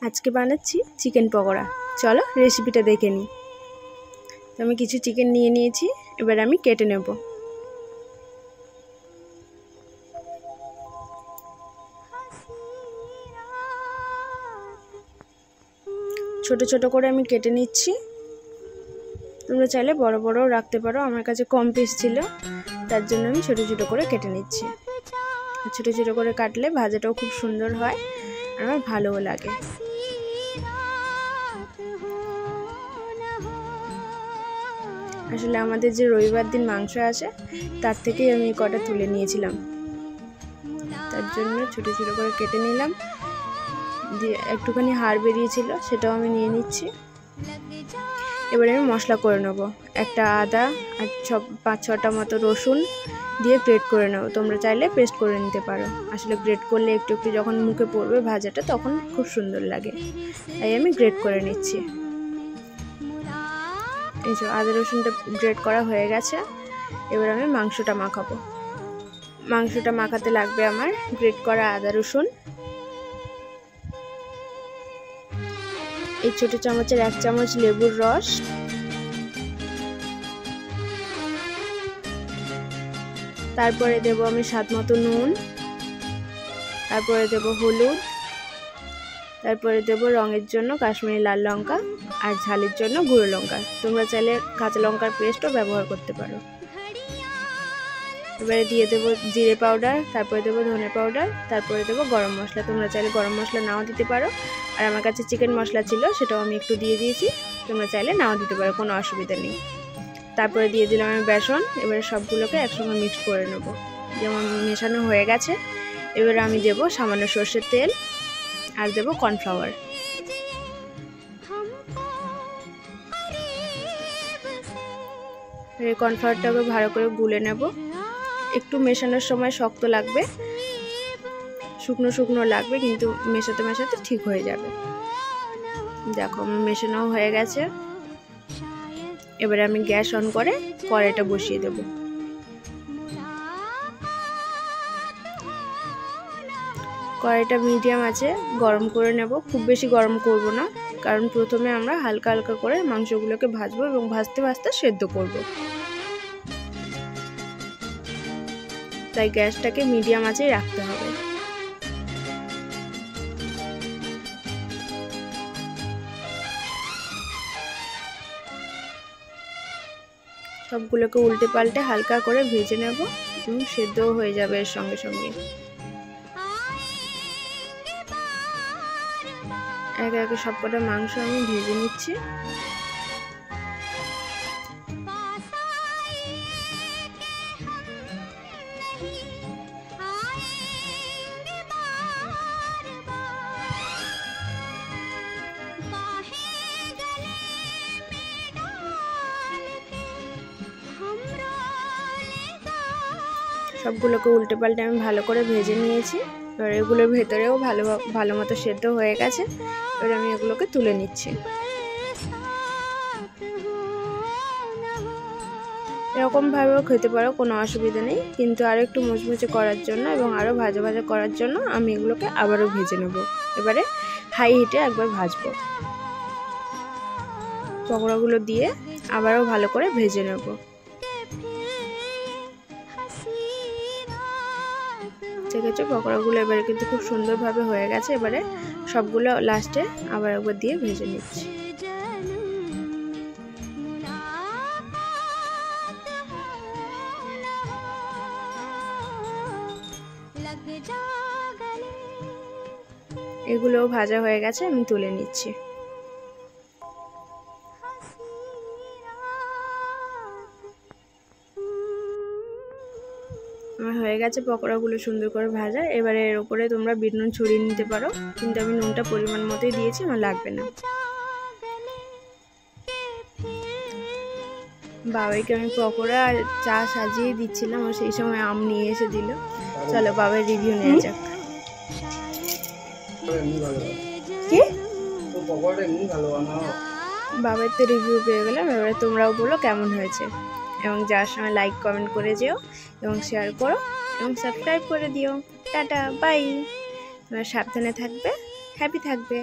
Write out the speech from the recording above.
আজকে বানাচ্ছি চিকেন পকোড়া। চলো রেসিপিটা দেখে নিই। তো আমি কিছু চিকেন নিয়ে নিয়েছি, এবার আমি কেটে নেব। ছোট ছোট করে আমি কেটে নিচ্ছি। তোমরা চাইলে বড় বড়ও রাখতে পারো, আমার কাছে কম পিস ছিল তার জন্য আমি ছোট ছোট করে কেটে নিচ্ছি। ছোট ছোট করে কাটলে ভাজাটাও খুব সুন্দর হয় আর আমার ভালোও লাগে। আসলে আমাদের যে রবিবার দিন মাংস আসে তার থেকেই আমি কটা তুলে নিয়েছিলাম, তার জন্য ছোট ছোট করে কেটে নিলাম। দিয়ে একটুখানি হাড় বেরিয়েছিল, সেটাও আমি নিয়ে নিচ্ছি। এবারে আমি মশলা করে নেব। একটা আদা আর 5-6টা মতো রসুন দিয়ে গ্রেট করে নেব। তোমরা চাইলে পেস্ট করে নিতে পারো। আসলে গ্রেট করলে একটু একটু যখন মুখে পড়বে ভাজাটা তখন খুব সুন্দর লাগে, তাই আমি গ্রেট করে নিচ্ছি। এই যে আদা রসুনটা গ্রেট করা হয়ে গেছে। এবার আমি মাংসটা মাখাবো। মাংসটা মাখাতে লাগবে আমার গ্রেট করা আদা রসুন। এই ছোট চামচের 1 চামচ লেবুর রস, তারপরে দেব আমি স্বাদ মতো নুন, তারপরে দেব হলুদ, তারপরে দেব রঙের জন্য কাশ্মীরি লাল লঙ্কা আর ঝালের জন্য গুঁড়ো লঙ্কা। তোমরা চাইলে কাঁচা লঙ্কার পেস্টও ব্যবহার করতে পারো। এবারে দিয়ে দেবো জিরে পাউডার, তারপরে দেবো ধনে পাউডার, তারপরে দেবো গরম মশলা। তোমরা চাইলে গরম মশলা নাও দিতে পারো, আর আমার কাছে চিকেন মশলা ছিল সেটাও আমি একটু দিয়ে দিয়েছি। তোমরা চাইলে নাও দিতে পারো, কোনো অসুবিধা নেই। তারপরে দিয়ে দিলাম আমি বেসন। এবারে সবগুলোকে একসঙ্গে মিক্স করে নেব। যেমন মেশানো হয়ে গেছে, এবারে আমি দেবো সামান্য সর্ষের তেল আর দেবো কর্নফ্লাওয়ার। এই কর্নফ্লাওয়ারটাকে ভালো করে গুলে নেব। একটু মেশানোর সময় শক্ত লাগবে, শুকনো শুকনো লাগবে, কিন্তু মেশাতে মেশাতে ঠিক হয়ে যাবে। দেখো মেশানো হয়ে গেছে। এবারে আমি গ্যাস অন করে কড়াইটা বসিয়ে দেব। কড়াইটা মিডিয়াম আছে গরম করে নেব। খুব বেশি গরম করব না, কারণ প্রথমে আমরা হালকা হালকা করে মাংসগুলোকে ভাজবো এবং ভাজতে ভাজতে সেদ্ধ করব। তাই গ্যাসটাকে মিডিয়াম আঁচেই রাখতে হবে। সবগুলোকে উল্টে পাল্টে হালকা করে ভেজে নেব এবং সেদ্ধও হয়ে যাবে এর সঙ্গে সঙ্গে। একে একে সবকটা মাংস আমি ভেজে নিচ্ছি। সবগুলোকে উল্টে পাল্টে আমি ভালো করে ভেজে নিয়েছি। এবার এগুলোর ভেতরেও ভালো মতো সেদ্ধ হয়ে গেছে। এবার আমি এগুলোকে তুলে নিচ্ছি। এরকমভাবেও খেতে পারো, কোনো অসুবিধা নেই, কিন্তু আরও একটু মুচমুচে করার জন্য এবং আরও ভাজা ভাজা করার জন্য আমি এগুলোকে আবারও ভেজে নেব। এবারে হাই হিটে একবার ভাজবো। পকোড়াগুলো দিয়ে আবারও ভালো করে ভেজে নেব। ঠিক আছে, পকোড়াগুলো এবারে কিন্তু খুব সুন্দরভাবে হয়ে গেছে। এবারে সবগুলো লাস্টে আবার একবার দিয়ে ভেজে নিচ্ছি। এগুলোও ভাজা হয়ে গেছে, আমি তুলে নিচ্ছি। আমার হয়ে গেছে পকোড়াগুলো সুন্দর করে ভাজা। এবারে এর উপরে তোমরা বিট নুন ছড়িয়ে নিতে পারো, কিন্তু আমি নুনটা পরিমাণ মতোই দিয়েছি, আমার লাগবে না। বাবাইকে আমি পকোড়া আর চা সাজিয়ে দিচ্ছিলাম, আর সেই সময় আম নিয়ে এসে দিল। চলো বাবার রিভিউ নেওয়া যাক। কি বাবার তো রিভিউ পেয়ে গেলাম, এবারে তোমরাও বলো কেমন হয়েছে, এবং যার সময় লাইক কমেন্ট করে যেও এবং শেয়ার করো এবং সাবস্ক্রাইব করে দিও। Tata bye. তোমরা সাবধানে থাকবে, হ্যাপি থাকবে।